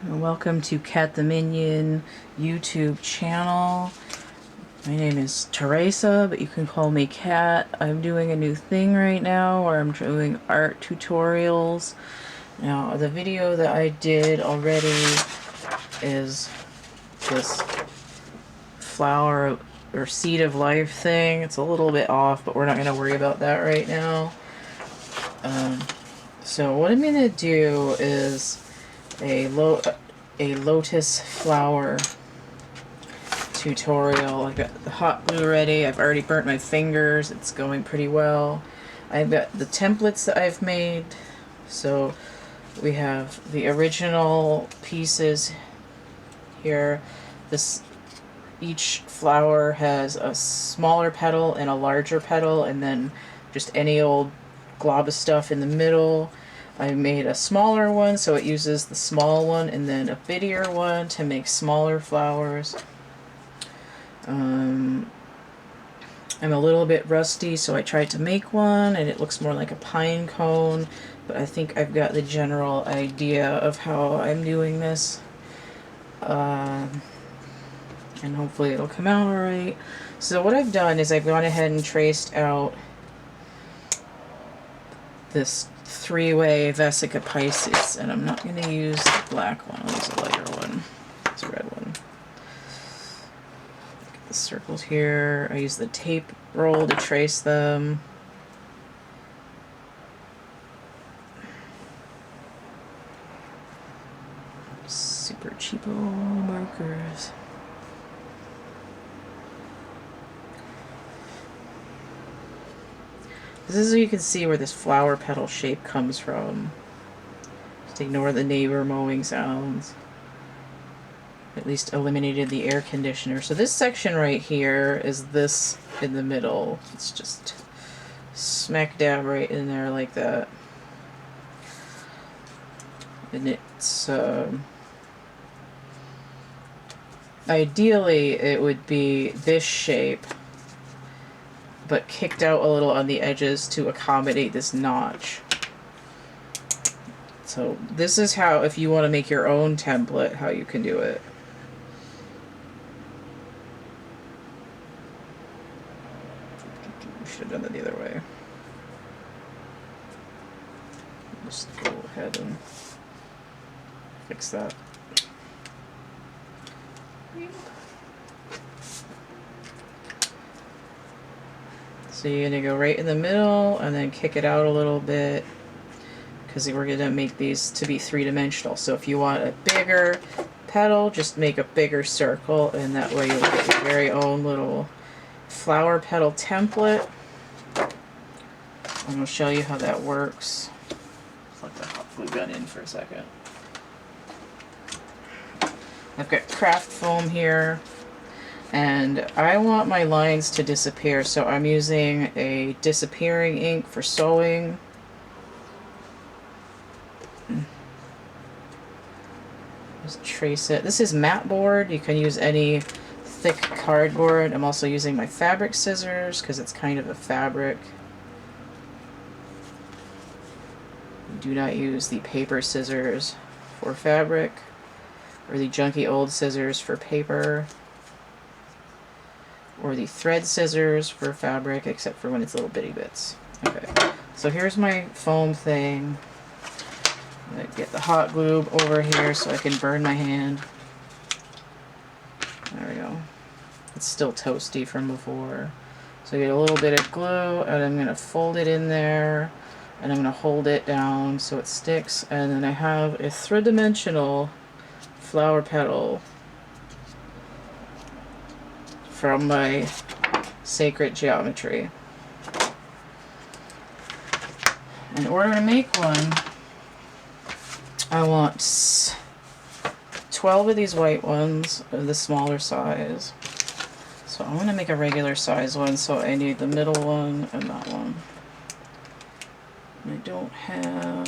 Welcome to CATtheMinion YouTube channel. My name is Teresa, but you can call me Cat. I'm doing a new thing right now where I'm doing art tutorials. Now, the video that I did already is this flower or seed of life thing. It's a little bit off, but we're not going to worry about that right now. So what I'm going to do is a Lotus Flower tutorial. I've got the hot glue ready. I've already burnt my fingers. It's going pretty well. I've got the templates that I've made. So we have the original pieces here. Each flower has a smaller petal and a larger petal, and then just any old glob of stuff in the middle. I made a smaller one, so it uses the small one, and then a bittier one to make smaller flowers. I'm a little bit rusty, so I tried to make one, and it looks more like a pine cone, but I think I've got the general idea of how I'm doing this. And hopefully it'll come out alright. So what I've done is I've gone ahead and traced out this three-way Vesica Pisces, and I'm not going to use the black one. I'll use a lighter one. It's a red one. Get the circles here. I use the tape roll to trace them. Super cheapo markers. This is so you can see where this flower petal shape comes from. Just ignore the neighbor mowing sounds. At least eliminated the air conditioner. So this section right here is this in the middle. It's just smack dab right in there like that. And it's ideally it would be this shape, but kicked out a little on the edges to accommodate this notch. So this is how, if you want to make your own template, how you can do it. Should have done that the other way. Just go ahead and fix that. So you're going to go right in the middle and then kick it out a little bit, because we're going to make these to be three-dimensional. So if you want a bigger petal, just make a bigger circle, and that way you'll get your very own little flower petal template. I'm going to show you how that works. Let's let the hot glue gun in for a second. I've got craft foam here. And I want my lines to disappear, so I'm using a disappearing ink for sewing. Just trace it. This is matte board. You can use any thick cardboard. I'm also using my fabric scissors because it's kind of a fabric. Do not use the paper scissors for fabric, or the junky old scissors for paper, or the thread scissors for fabric, except for when it's little bitty bits. Okay, so here's my foam thing. I'm going to get the hot glue over here so I can burn my hand. There we go. It's still toasty from before. So I get a little bit of glue, and I'm going to fold it in there, and I'm going to hold it down so it sticks, and then I have a three-dimensional flower petal from my sacred geometry. In order to make one, I want 12 of these white ones of the smaller size. So I'm going to make a regular size one, so I need the middle one and that one. And I don't have...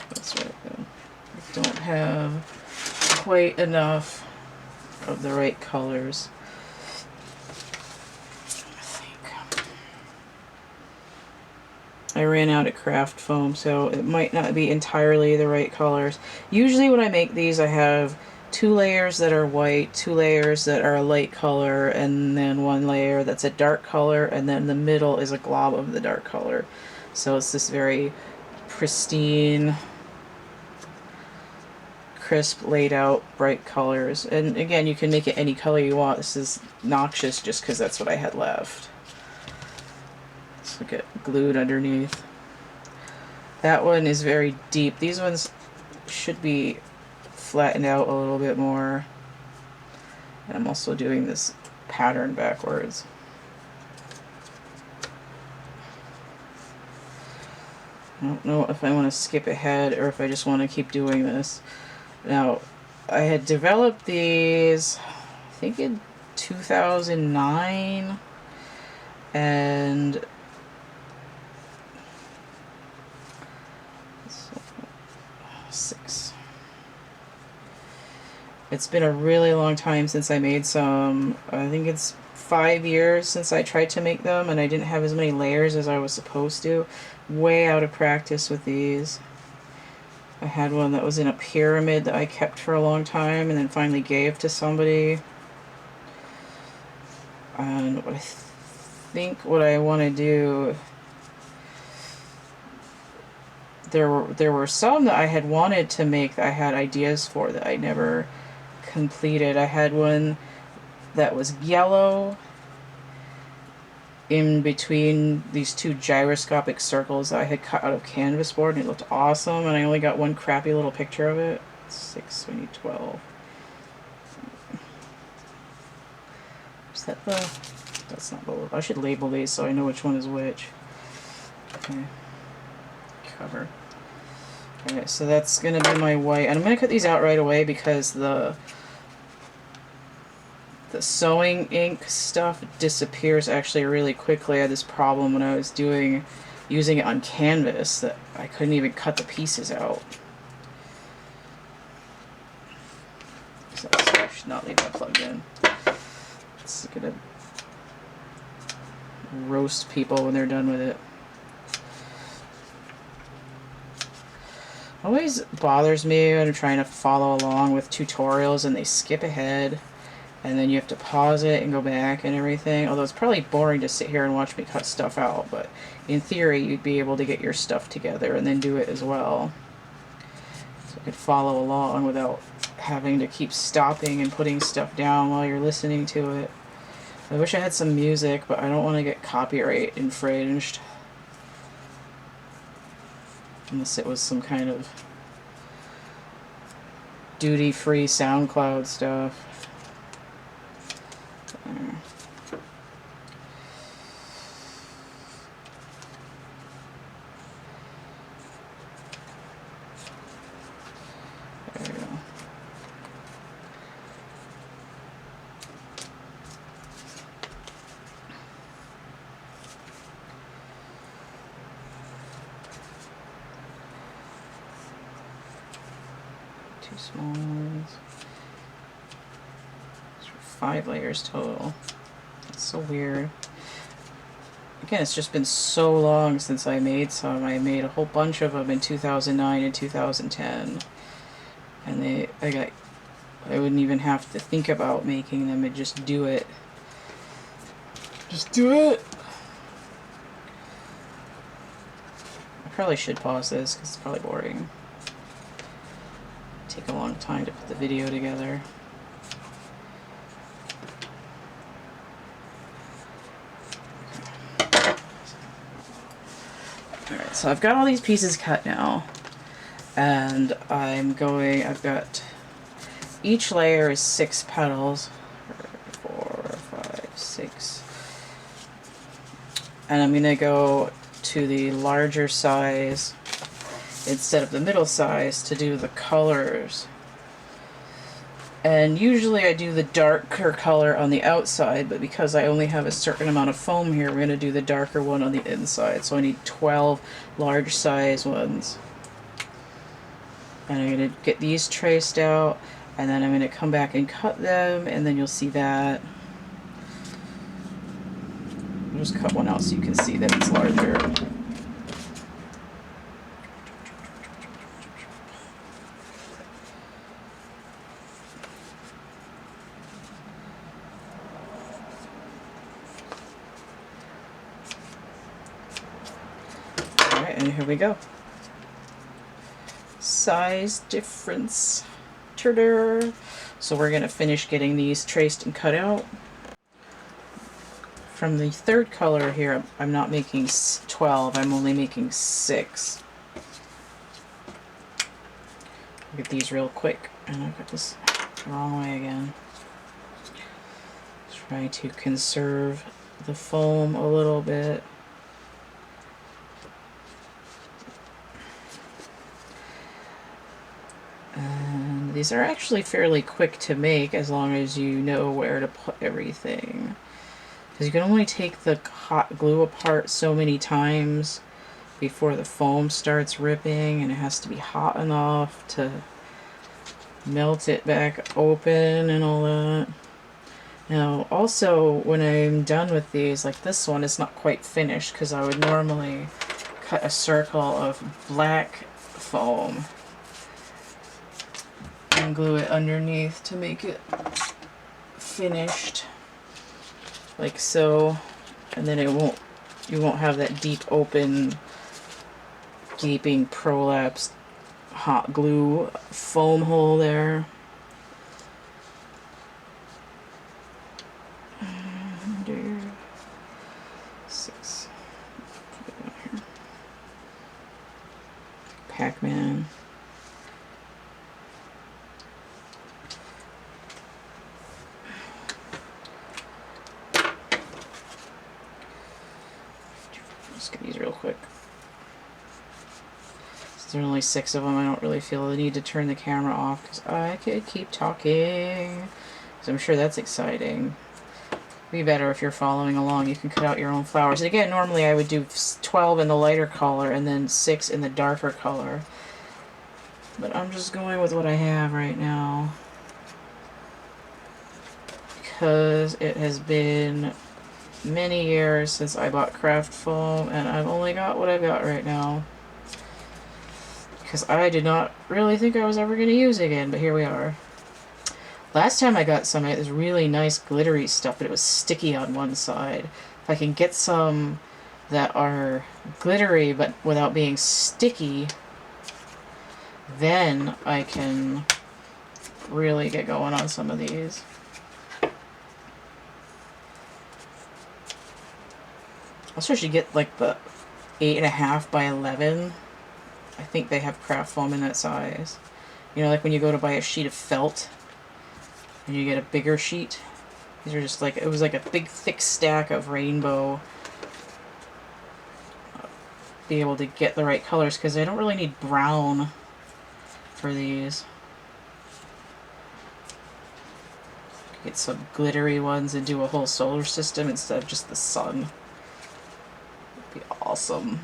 That's right, though. I don't have quite enough of the right colors. I I ran out of craft foam, so it might not be entirely the right colors. Usually when I make these, I have 2 layers that are white, 2 layers that are a light color, and then 1 layer that's a dark color, and then the middle is a glob of the dark color. So it's this very pristine, crisp, laid out, bright colors. And again, you can make it any color you want. This is noxious just because that's what I had left. Let's look at glued underneath. That one is very deep. These ones should be flattened out a little bit more. And I'm also doing this pattern backwards. I don't know if I want to skip ahead or if I just want to keep doing this. Now, I had developed these, I think in 2009, and six. It's been a really long time since I made some. I think it's 5 years since I tried to make them, and I didn't have as many layers as I was supposed to. Way out of practice with these. I had one that was in a pyramid that I kept for a long time and then finally gave to somebody. And what I think what I want to do, there were some that I had wanted to make that I had ideas for that I never completed. I had one that was yellow in between these 2 gyroscopic circles that I had cut out of canvas board, and it looked awesome, and I only got one crappy little picture of it. 6, we need 12. Is that the... That's not the... I should label these so I know which one is which. Okay. Cover. Okay, so that's going to be my white. And I'm going to cut these out right away because the sewing ink stuff disappears actually really quickly. I had this problem when I was using it on canvas that I couldn't even cut the pieces out. So I should not leave that plugged in. It's gonna roast people when they're done with it. Always bothers me when I'm trying to follow along with tutorials and they skip ahead. And then you have to pause it and go back and everything. Although it's probably boring to sit here and watch me cut stuff out. But in theory, you'd be able to get your stuff together and then do it as well. So you could follow along without having to keep stopping and putting stuff down while you're listening to it. I wish I had some music, but I don't want to get copyright infringed. Unless it was some kind of duty-free SoundCloud stuff. There we go. Two small ones. 5 layers total. That's so weird. Again, it's just been so long since I made some. I made a whole bunch of them in 2009 and 2010. And I wouldn't even have to think about making them. I'd just do it. Just do it! I probably should pause this because it's probably boring. Take a long time to put the video together. Alright, so I've got all these pieces cut now, and I've got, each layer is 6 petals, 4, 5, 6, and I'm going to go to the larger size instead of the middle size to do the colors. And usually I do the darker color on the outside, but because I only have a certain amount of foam here, we're going to do the darker one on the inside. So I need 12 large size ones. And I'm going to get these traced out, and then I'm going to come back and cut them, and then you'll see that. I'll just cut one out so you can see that it's larger. here we go. Size difference. Ta-da! So we're gonna finish getting these traced and cut out. From the third color here, I'm not making 12, I'm only making 6. Look at these real quick. And I've got this the wrong way again. Try to conserve the foam a little bit. And these are actually fairly quick to make as long as you know where to put everything. Because you can only take the hot glue apart so many times before the foam starts ripping, and it has to be hot enough to melt it back open and all that. Now also, when I'm done with these, like this one is not quite finished because I would normally cut a circle of black foam and glue it underneath to make it finished, like so, and then you won't have that deep open gaping prolapsed hot glue foam hole there. Under 6. Put it down here. Pac-Man. Let's get these real quick. Since there's only 6 of them, I don't really feel the need to turn the camera off because I could keep talking. So I'm sure that's exciting. Be better if you're following along. You can cut out your own flowers. And again, normally I would do 12 in the lighter color and then 6 in the darker color. But I'm just going with what I have right now, because it has been many years since I bought craft foam, and I've only got what I've got right now. Because I did not really think I was ever going to use it again, but here we are. Last time I got some, it was really nice glittery stuff, but it was sticky on one side. If I can get some that are glittery but without being sticky, then I can really get going on some of these. I'll start to get like the 8.5 by 11. I think they have craft foam in that size. You know, like when you go to buy a sheet of felt and you get a bigger sheet. These are just like, it was like a big thick stack of rainbow. Be able to get the right colors, because I don't really need brown for these. Get some glittery ones and do a whole solar system instead of just the sun. Be awesome.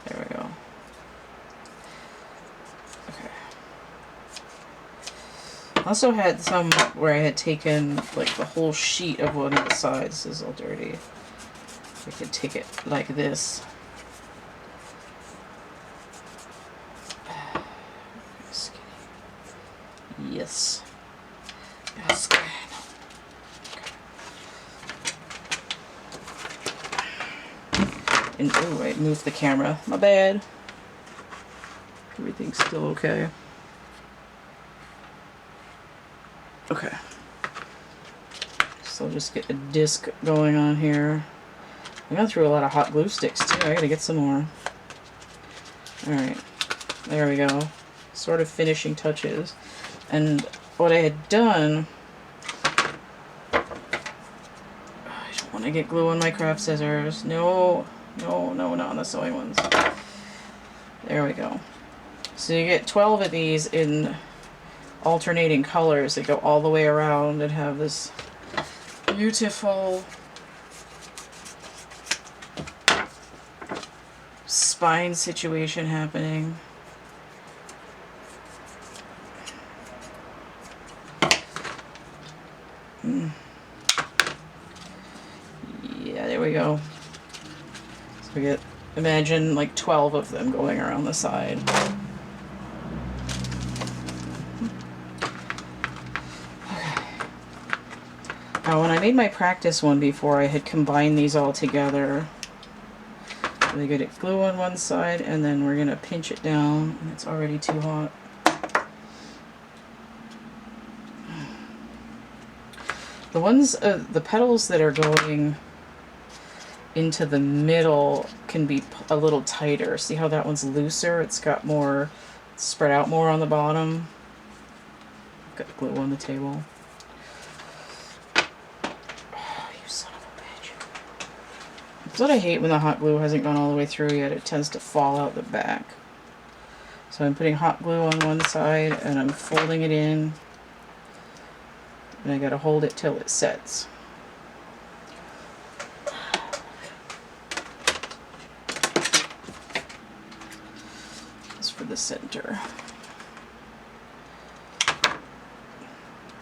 There we go. Okay. I also had some where I had taken like the whole sheet of one of the sides. This is all dirty. I could take it like this. Yes. Yes. And oh, I moved the camera. My bad. Everything's still okay. Okay. So I'll just get a disc going on here. I got through a lot of hot glue sticks too. I gotta get some more. Alright. There we go. Sort of finishing touches. And what I had done... I don't want to get glue on my craft scissors. No. No, no, not on the sewing ones. There we go. So you get 12 of these in alternating colors that go all the way around and have this beautiful spine situation happening. Yeah, there we go. So we get, imagine like 12 of them going around the side. Okay. when I made my practice one before, I had combined these all together. Really good at glue on one side, and then we're going to pinch it down, and it's already too hot. The ones, the petals that are going into the middle can be a little tighter. See how that one's looser? It's got more, spread out more on the bottom. Got glue on the table. Oh, you son of a bitch. That's what I hate when the hot glue hasn't gone all the way through yet. It tends to fall out the back. So I'm putting hot glue on one side and I'm folding it in. And I gotta hold it till it sets. This for the center.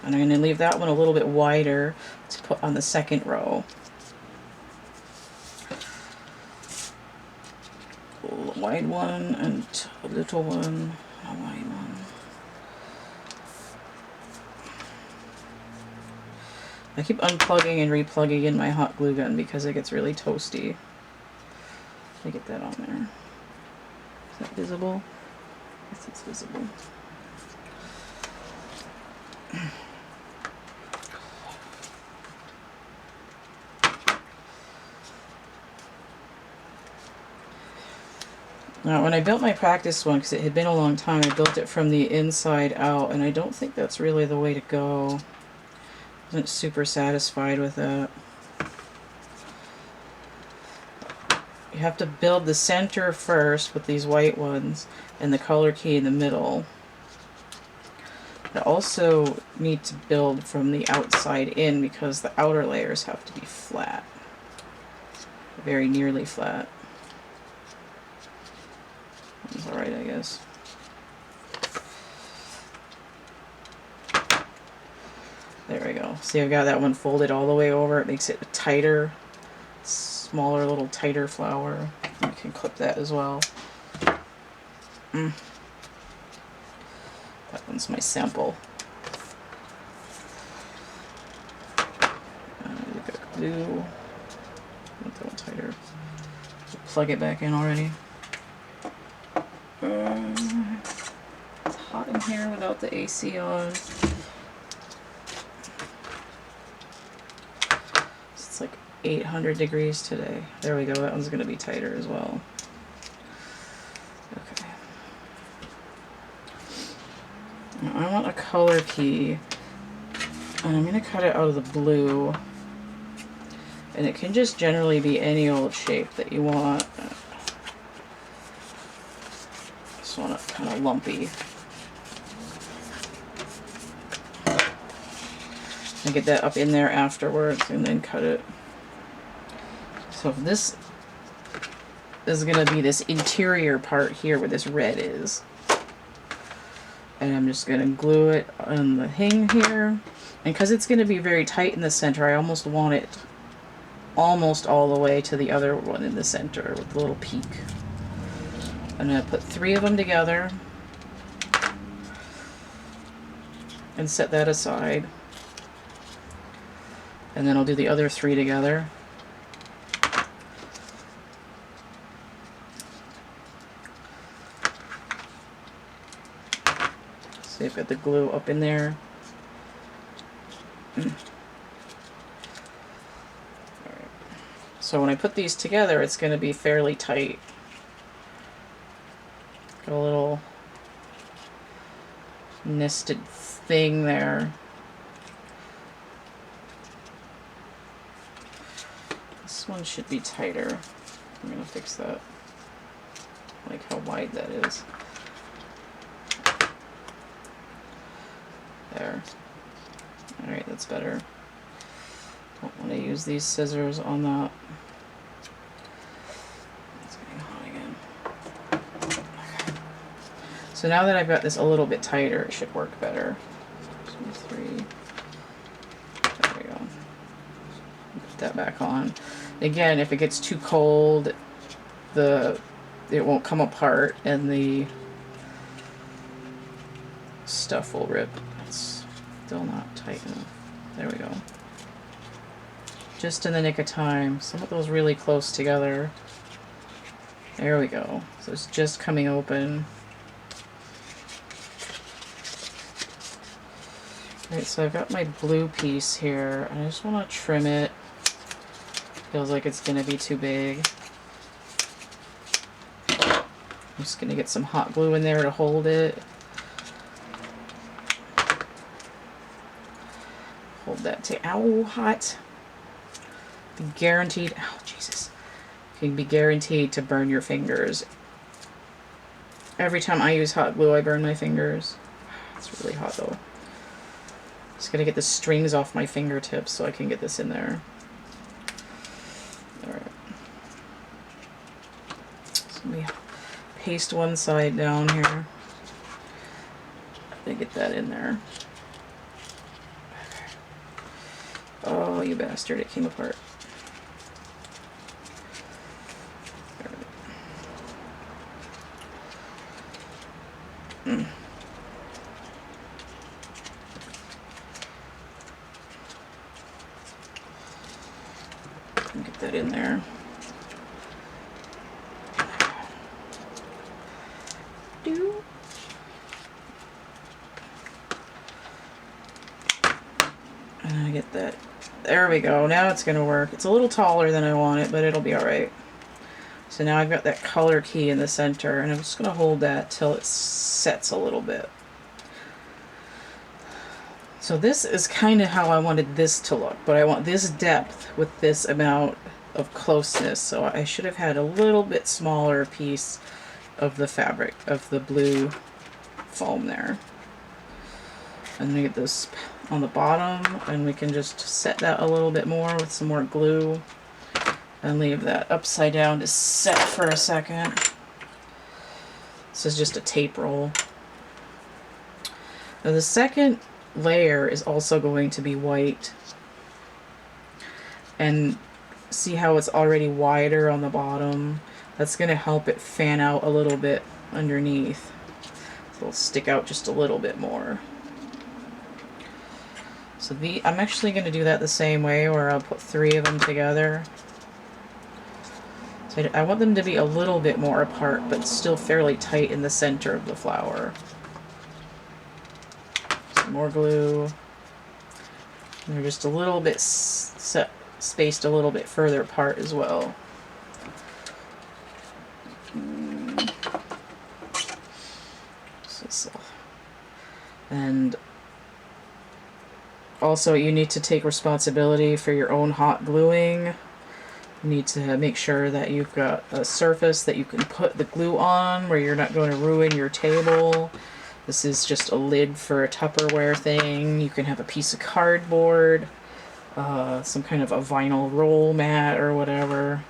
And I'm gonna leave that one a little bit wider to put on the second row. A wide one and a little one, a wide one. I keep unplugging and replugging in my hot glue gun because it gets really toasty. Let me get that on there. Is that visible? Yes, it's visible. Now, when I built my practice one, because it had been a long time, I built it from the inside out, and I don't think that's really the way to go. Wasn't super satisfied with that. You have to build the center first with these white ones and the color key in the middle. You also need to build from the outside in because the outer layers have to be flat. Very nearly flat. That's alright, I guess. There we go. See, I've got that one folded all the way over. It makes it a tighter, smaller, little tighter flower. You can clip that as well. That one's my sample. We've got glue. Make that one tighter. Plug it back in already. It's hot in here without the AC on. It's like 800 degrees today. There we go. That one's going to be tighter as well. Okay. Now I want a color key, and I'm going to cut it out of the blue. And it can just generally be any old shape that you want. Just want it kind of lumpy. I get that up in there afterwards and then cut it. So this is going to be this interior part here where this red is. And I'm just going to glue it on the hang here. And because it's going to be very tight in the center, I almost want it almost all the way to the other one in the center with the little peak. I'm going to put 3 of them together and set that aside. And then I'll do the other 3 together. So you've got the glue up in there. So when I put these together, it's going to be fairly tight. Got a little nested thing there. This one should be tighter. I'm going to fix that. Like how wide that is. There. Alright, that's better. Don't want to use these scissors on that. It's getting hot again. Okay. So now that I've got this a little bit tighter, it should work better. 2, 3. There we go. Put that back on. Again, if it gets too cold, it won't come apart and the stuff will rip. It's still not tight enough. There we go. Just in the nick of time. Some of those really close together. There we go. So it's just coming open. Alright, so I've got my blue piece here, and I just want to trim it. Feels like it's going to be too big. I'm just going to get some hot glue in there to hold it. Hold that to, ow, hot. Be guaranteed, ow, Jesus. You can be guaranteed to burn your fingers. Every time I use hot glue, I burn my fingers. It's really hot though. Just gonna get the strings off my fingertips so I can get this in there. Alright. So let me paste one side down here. Get that in there. Oh, you bastard, it came apart. Mm. Get that in there. Do. And I get that. There we go. Now it's going to work. It's a little taller than I want it, but it'll be alright. So now I've got that color key in the center, and I'm just going to hold that till it sets a little bit. So this is kind of how I wanted this to look, but I want this depth with this amount of closeness. So I should have had a little bit smaller piece of the fabric, of the blue foam there. And then we get this on the bottom, and we can just set that a little bit more with some more glue and leave that upside down to set for a second. This is just a tape roll. Now the second layer is also going to be white, and see how it's already wider on the bottom? That's going to help it fan out a little bit underneath. So it'll stick out just a little bit more. So I'm actually going to do that the same way, where I'll put 3 of them together. So I want them to be a little bit more apart, but still fairly tight in the center of the flower. Some more glue. And they're just a little bit spaced a little bit further apart as well. And also, you need to take responsibility for your own hot gluing. You need to make sure that you've got a surface that you can put the glue on where you're not going to ruin your table. This is just a lid for a Tupperware thing. You can have a piece of cardboard, some kind of a vinyl roll mat or whatever.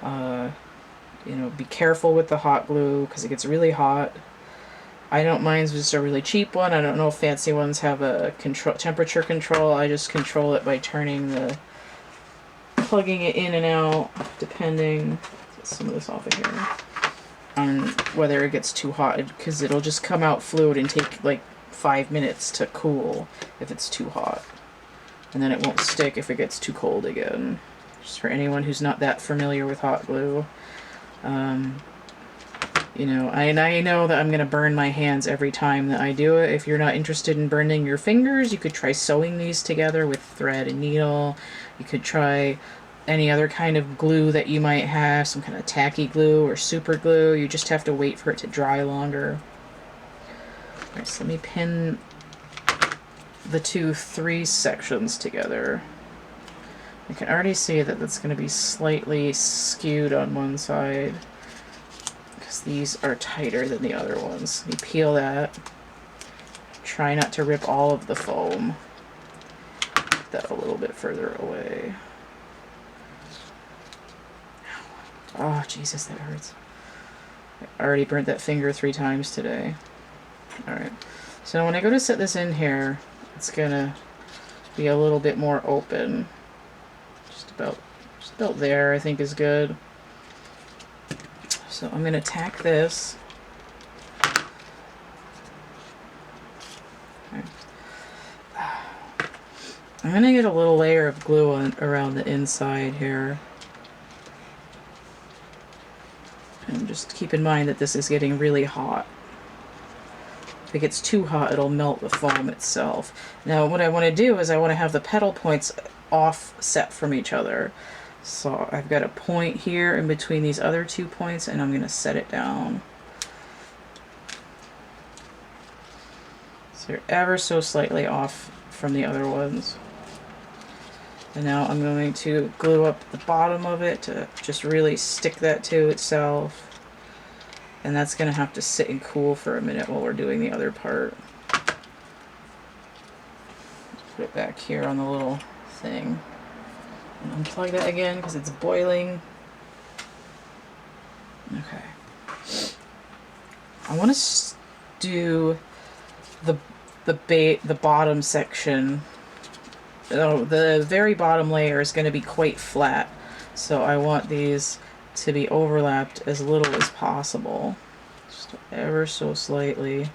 You know, be careful with the hot glue because it gets really hot. I don't mind just a really cheap one. I don't know if fancy ones have a temperature control. I just control it by plugging it in and out, depending. Get some of this off of here. On whether it gets too hot, because it'll just come out fluid and take like 5 minutes to cool if it's too hot. And then it won't stick if it gets too cold again. Just for anyone who's not that familiar with hot glue. You know, I know that I'm going to burn my hands every time that I do it. If you're not interested in burning your fingers, you could try sewing these together with thread and needle. You could try any other kind of glue that you might have, some kind of tacky glue or super glue. You just have to wait for it to dry longer. Alright, so let me pin the 3 sections together. I can already see that that's going to be slightly skewed on one side, because these are tighter than the other ones. Let me peel that. Try not to rip all of the foam. Get that a little bit further away. Oh, Jesus, that hurts. I already burnt that finger 3 times today. Alright. So when I go to set this in here, it's gonna be a little bit more open. Just about there, I think, is good. So I'm gonna tack this. Okay. I'm gonna get a little layer of glue around the inside here. And just keep in mind that this is getting really hot. If it gets too hot, it'll melt the foam itself. Now what I want to do is I want to have the petal points offset from each other. So I've got a point here in between these other 2 points, and I'm going to set it down. So they're ever so slightly off from the other ones. And now I'm going to glue up the bottom of it to just really stick that to itself. And that's going to have to sit and cool for a minute while we're doing the other part. Put it back here on the little thing. And unplug that again because it's boiling. Okay. I want to do the bottom section. Oh, the very bottom layer is going to be quite flat. So I want these to be overlapped as little as possible, just ever so slightly.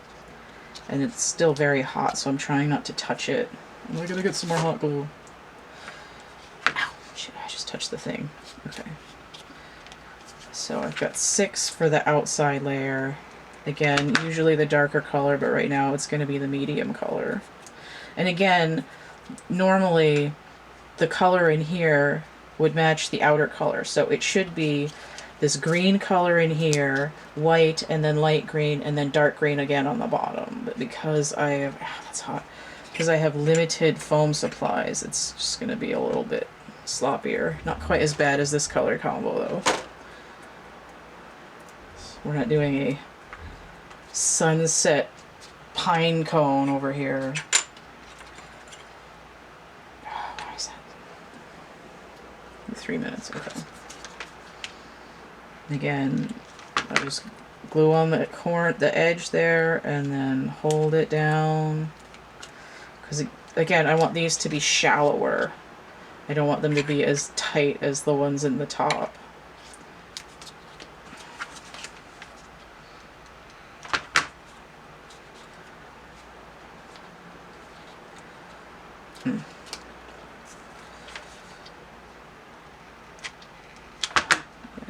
And it's still very hot, so I'm trying not to touch it. We're gonna get some more hot glue. Ow, shit, I just touched the thing. Okay. So I've got 6 for the outside layer. Again, usually the darker color, but right now it's gonna be the medium color. And again, normally the color in here would match the outer color. So it should be this green color in here, white, and then light green, and then dark green again on the bottom. But because I have, that's hot, because I have limited foam supplies, it's just going to be a little bit sloppier. Not quite as bad as this color combo though. We're not doing a sunset pine cone over here. 3 minutes, okay. Again, I'll just glue on the edge there and then hold it down. Because again, I want these to be shallower. I don't want them to be as tight as the ones in the top.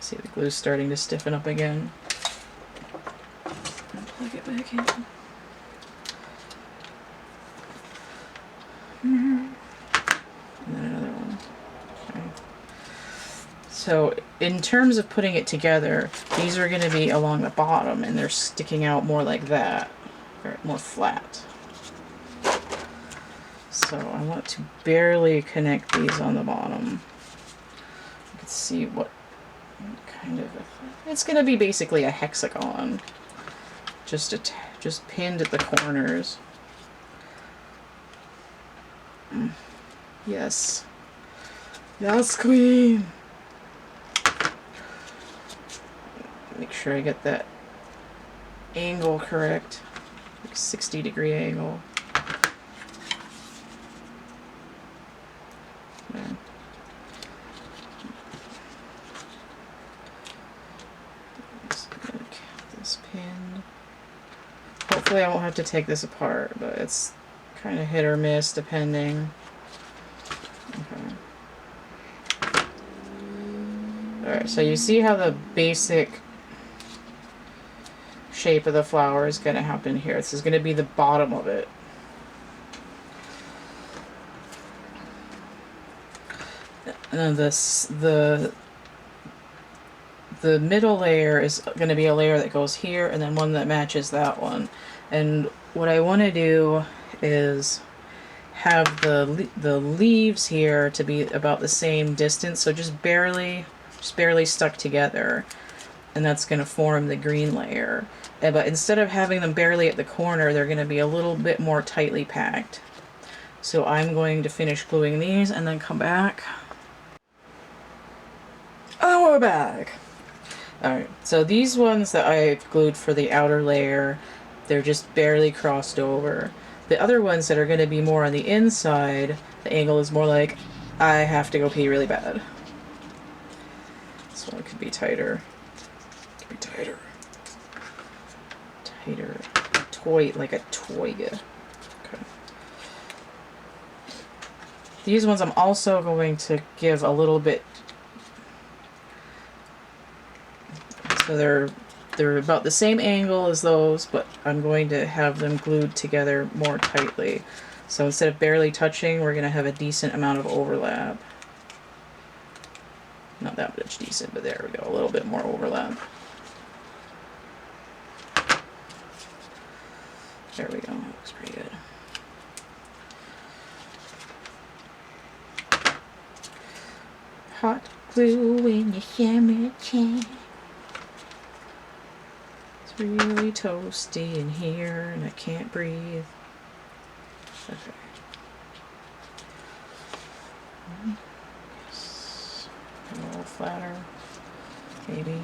See, the glue's starting to stiffen up again. Plug it back in. And then another one. Okay. So in terms of putting it together, these are going to be along the bottom, and they're sticking out more like that, or more flat. So I want to barely connect these on the bottom. You can see what kind of, it's going to be basically a hexagon, just pinned at the corners. Yes, yes, queen. Make sure I get that angle correct, like 60-degree angle. There. This pinned. Hopefully I won't have to take this apart, but it's kind of hit or miss depending. Okay. Alright, so you see how the basic shape of the flower is going to happen here. This is going to be the bottom of it. And then the middle layer is going to be a layer that goes here, and then one that matches that one. And what I want to do is have the leaves here to be about the same distance, so just barely stuck together, and that's going to form the green layer. But instead of having them barely at the corner, they're going to be a little bit more tightly packed. So I'm going to finish gluing these and then come back. Oh, we're back! Alright, so these ones that I've glued for the outer layer, they're just barely crossed over. The other ones that are going to be more on the inside, the angle is more like, I have to go pee really bad. This one could be tighter. Could be tighter. Tighter. Toy, like a toy. Okay. These ones I'm also going to give a little bit, so they're about the same angle as those, but I'm going to have them glued together more tightly. So instead of barely touching, we're going to have a decent amount of overlap. Not that much decent, but there we go, a little bit more overlap. There we go, that looks pretty good. Hot glue in your hammer chain. It's really toasty in here and I can't breathe. Okay. Yes. A little flatter, maybe.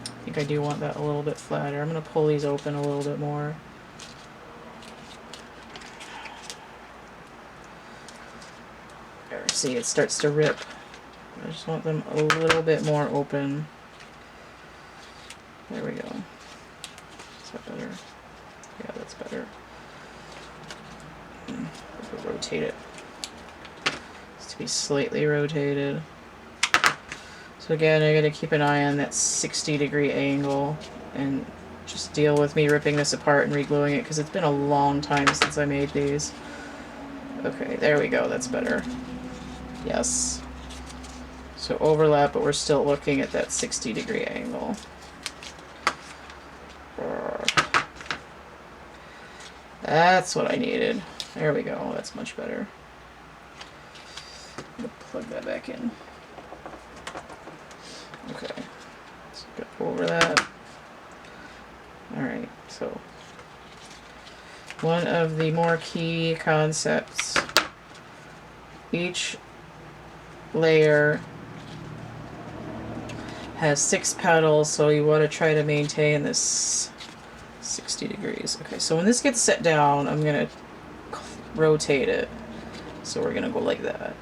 I think I do want that a little bit flatter. I'm going to pull these open a little bit more. There, see, it starts to rip. I just want them a little bit more open. There we go. Is that better? Yeah, that's better. Rotate it. It's to be slightly rotated. So again, I gotta keep an eye on that 60-degree angle and just deal with me ripping this apart and re-gluing it because it's been a long time since I made these. Okay, there we go, that's better. Yes. So overlap, but we're still looking at that 60-degree angle. That's what I needed. There we go, that's much better. I'm gonna plug that back in. Okay, let's go over that. Alright, so one of the more key concepts, each layer has 6 petals, so you want to try to maintain this 60 degrees. Okay, so when this gets set down, I'm going to rotate it. So we're going to go like that.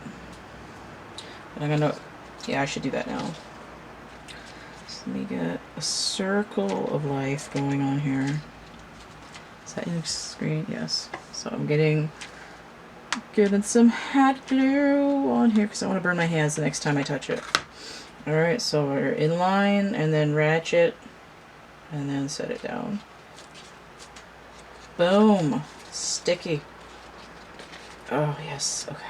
And I'm going to, yeah, I should do that now. Let me get a circle of life going on here. Is that in the screen? Yes. So I'm getting some hot glue on here because I want to burn my hands the next time I touch it. Alright, so we're in line and then ratchet and then set it down. Boom! Sticky. Oh, yes. Okay.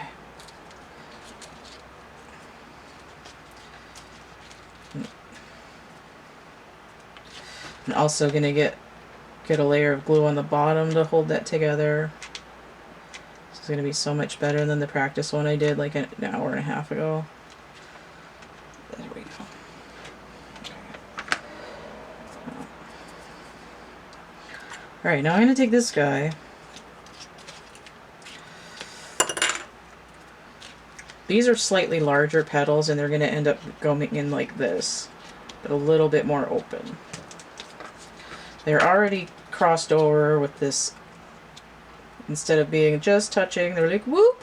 I'm also gonna get a layer of glue on the bottom to hold that together. This is gonna be so much better than the practice one I did like an hour and a half ago. There we go. Okay. Alright, now I'm gonna take this guy. These are slightly larger petals and they're gonna end up going in like this, but a little bit more open. They're already crossed over with this, instead of being just touching, they're like whoop!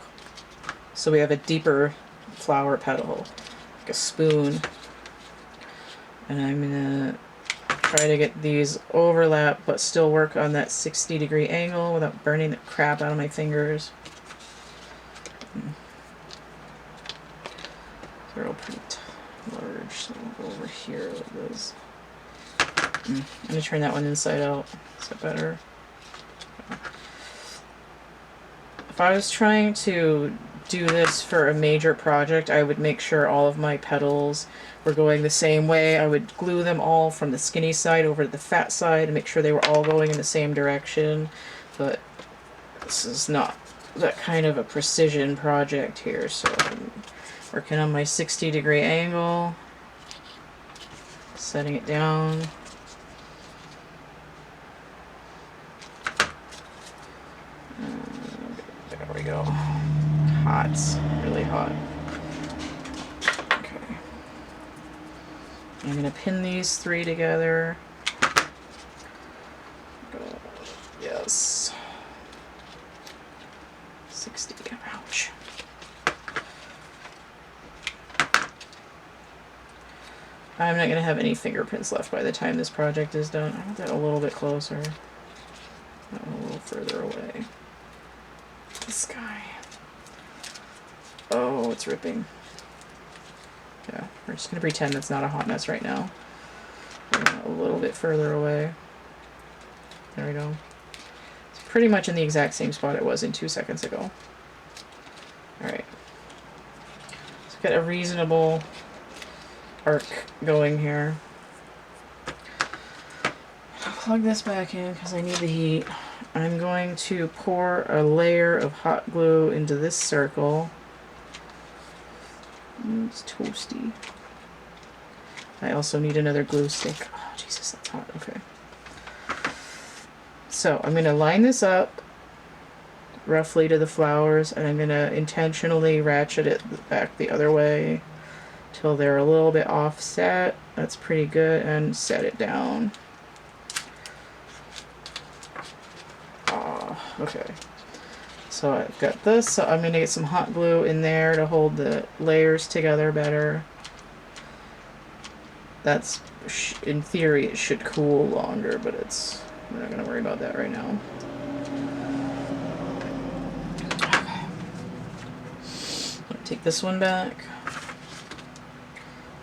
So we have a deeper flower petal, like a spoon. And I'm gonna try to get these overlap but still work on that 60-degree angle without burning the crap out of my fingers. They're all pretty large, so we'll go over here like this. I'm going to turn that one inside out. Is that better? If I was trying to do this for a major project, I would make sure all of my petals were going the same way. I would glue them all from the skinny side over to the fat side and make sure they were all going in the same direction. But this is not that kind of a precision project here, so I'm working on my 60-degree angle, setting it down. There we go. Hot. Really hot. Okay. I'm going to pin these 3 together. Yes. 60. Ouch. I'm not going to have any fingerprints left by the time this project is done. I want that a little bit closer. That one a little further away. This guy. it's ripping. Yeah, we're just gonna pretend it's not a hot mess right now. A little bit further away. There we go. It's pretty much in the exact same spot it was in 2 seconds ago. Alright. Let's get a reasonable arc going here. I'll plug this back in because I need the heat. I'm going to pour a layer of hot glue into this circle. It's toasty. I also need another glue stick. Oh, Jesus, that's hot. Okay. So I'm going to line this up roughly to the flowers, and I'm going to intentionally ratchet it back the other way till they're a little bit offset. That's pretty good. And set it down. Okay. So I've got this, so I'm going to get some hot glue in there to hold the layers together better. That's, in theory, it should cool longer, but we're not going to worry about that right now. Okay. Take this one back.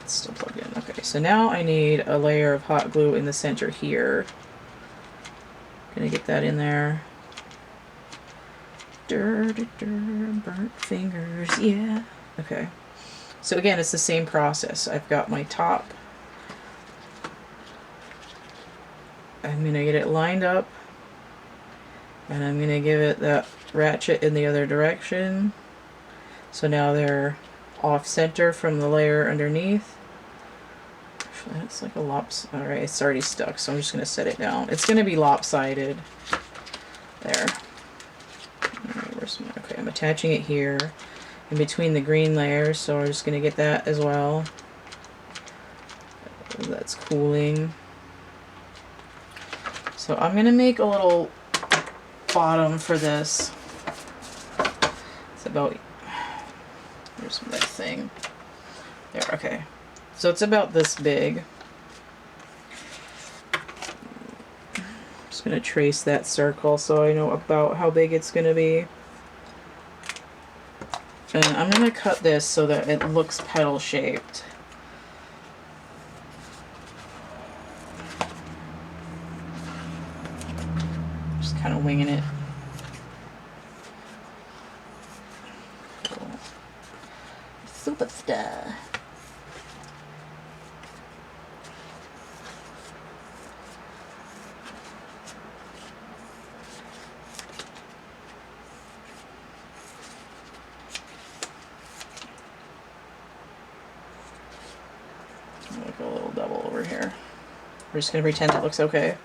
It's still plugged in. Okay, so now I need a layer of hot glue in the center here. Gonna get that in there. Burnt fingers, yeah. Okay. So again, it's the same process. I've got my top. I'm going to get it lined up. And I'm going to give it that ratchet in the other direction. So now they're off center from the layer underneath. Actually, it's like a alright, it's already stuck, so I'm just going to set it down. It's going to be lopsided. There. Okay, I'm attaching it here in between the green layers, so we're just going to get that as well. That's cooling. So I'm going to make a little bottom for this. It's about, there's that thing. There, okay. So it's about this big. I'm just going to trace that circle so I know about how big it's going to be. And I'm going to cut this so that it looks petal shaped. Just kind of winging it. Cool. Superstar. Make a little double over here. We're just going to pretend it looks okay.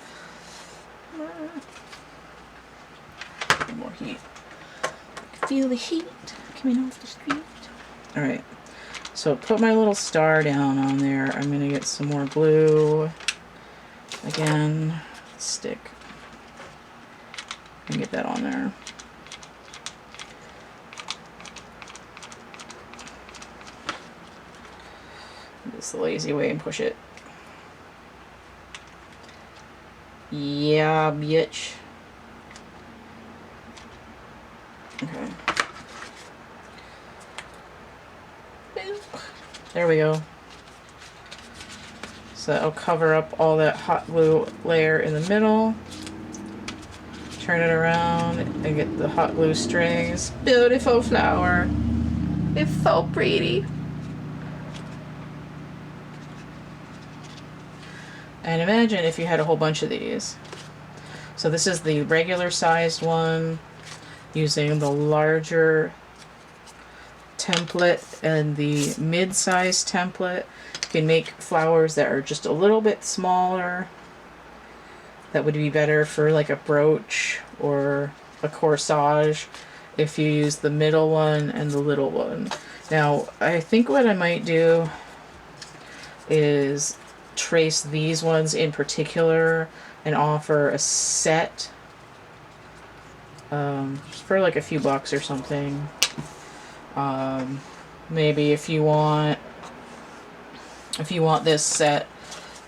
More heat. Feel the heat coming off the street. Alright, so put my little star down on there. I'm going to get some more glue. Again, stick. And get that on there. This the lazy way and push it. Yeah, bitch. Okay. There we go. So that'll cover up all that hot glue layer in the middle. Turn it around and get the hot glue strings. Beautiful flower. It's so pretty. And imagine if you had a whole bunch of these. So this is the regular sized one, using the larger template and the mid-sized template. You can make flowers that are just a little bit smaller. That would be better for like a brooch or a corsage if you use the middle one and the little one. Now, I think what I might do is trace these ones in particular and offer a set for like a few bucks or something. Maybe if you want this set,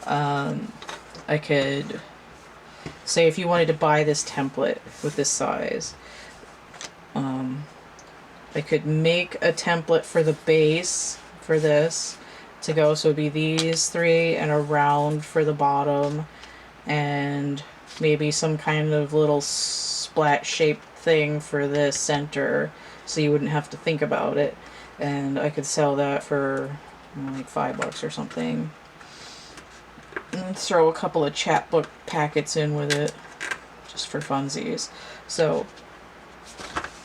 I could say if you wanted to buy this template with this size, I could make a template for the base for this to go, so it'd be these three and a round for the bottom, and maybe some kind of little splat shaped thing for the center, so you wouldn't have to think about it. And I could sell that for like $5 or something. And throw a couple of chapbook packets in with it, just for funsies. So,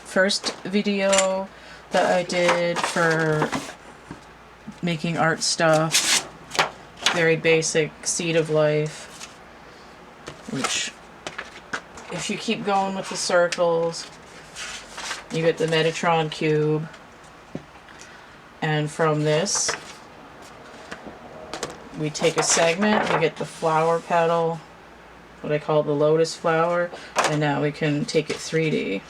first video that I did for making art stuff, very basic Seed of Life, which, if you keep going with the circles, you get the Metatron cube. And from this, we take a segment, we get the flower petal, what I call the Lotus Flower, and now we can take it 3D.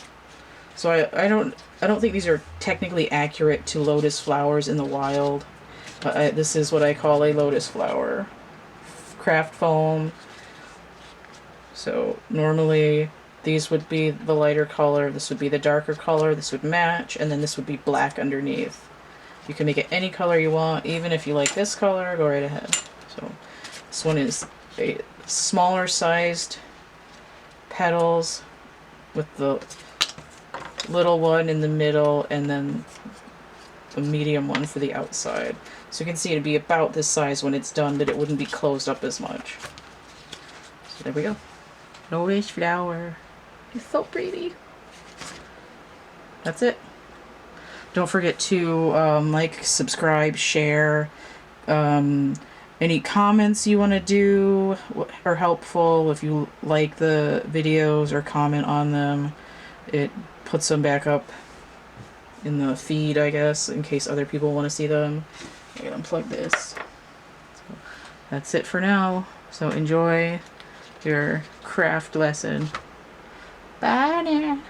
So I don't think these are technically accurate to lotus flowers in the wild. This is what I call a lotus flower. Craft foam. So normally these would be the lighter color, this would be the darker color, this would match, and then this would be black underneath. You can make it any color you want, even if you like this color, go right ahead. So this one is a smaller sized petals with the little one in the middle and then the medium one for the outside. So you can see it'd be about this size when it's done, but it wouldn't be closed up as much. So there we go. Lotus flower. It's so pretty. That's it. Don't forget to like, subscribe, share. Any comments you want to do are helpful. If you like the videos or comment on them, it puts them back up in the feed, I guess, in case other people want to see them. I gotta unplug this. So that's it for now. So enjoy your craft lesson. Bye now.